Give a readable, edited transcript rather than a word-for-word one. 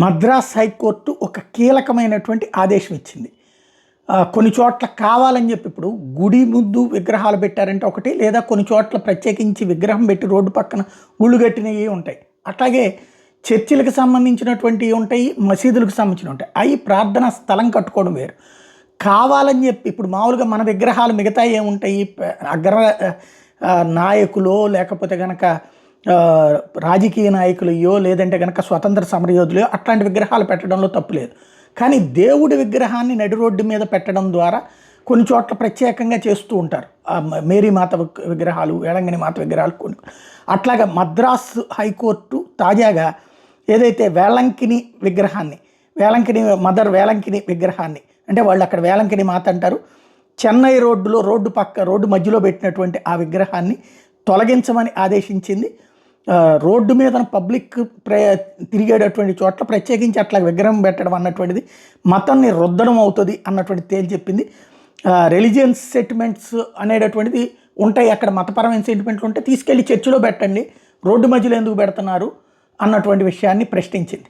Madras high court ఒక కీలకమైనటువంటి ఆదేశం ఇచ్చింది. కొన్ని చోట్ల కావాలని చెప్పి ఇప్పుడు గుడి ముందు విగ్రహాలు పెట్టారంటే ఒకటి, లేదా కొన్ని చోట్ల ప్రత్యేకించి విగ్రహం పెట్టి రోడ్డు పక్కన గుళ్ళు కట్టినవి ఉంటాయి. అట్లాగే చర్చిలకు సంబంధించినటువంటివి ఉంటాయి, మసీదులకు సంబంధించినవి ఉంటాయి. అవి ప్రార్థనా స్థలం కట్టుకోవడం వేరు. కావాలని చెప్పి ఇప్పుడు మామూలుగా మన విగ్రహాలు మిగతా ఏముంటాయి, అగ్ర నాయకులో లేకపోతే కనుక రాజకీయ నాయకులయ్యో లేదంటే కనుక స్వతంత్ర సమరయోధులయో అట్లాంటి విగ్రహాలు పెట్టడంలో తప్పు లేదు. కానీ దేవుడి విగ్రహాన్ని నడి రోడ్డు మీద పెట్టడం ద్వారా కొన్ని చోట్ల ప్రత్యేకంగా చేస్తూ ఉంటారు. మేరీ మాత విగ్రహాలు, వేళంగిని మాత విగ్రహాలు కొన్ని. అట్లాగా మద్రాస్ హైకోర్టు తాజాగా ఏదైతే వేళంకిని విగ్రహాన్ని, మదర్ వేళంకిని విగ్రహాన్ని, అంటే వాళ్ళు అక్కడ వేళంకిని మాత అంటారు, చెన్నై రోడ్డు మధ్యలో పెట్టినటువంటి ఆ విగ్రహాన్ని తొలగించమని ఆదేశించింది. రోడ్డు మీద పబ్లిక్ తిరిగేటటువంటి చోట్ల ప్రత్యేకించి అట్లా విగ్రహం పెట్టడం అన్నటువంటిది మతాన్ని రుద్దడం అవుతుంది అన్నటువంటిది తేల్చెప్పింది. రిలీజియన్స్ సెంటిమెంట్స్ అనేటటువంటిది ఉంటాయి, అక్కడ మతపరమైన సెంటిమెంట్లు ఉంటే తీసుకెళ్ళి చర్చిలో పెట్టండి, రోడ్డు మధ్యలో ఎందుకు పెడుతున్నారు అన్నటువంటి విషయాన్ని ప్రశ్నించింది.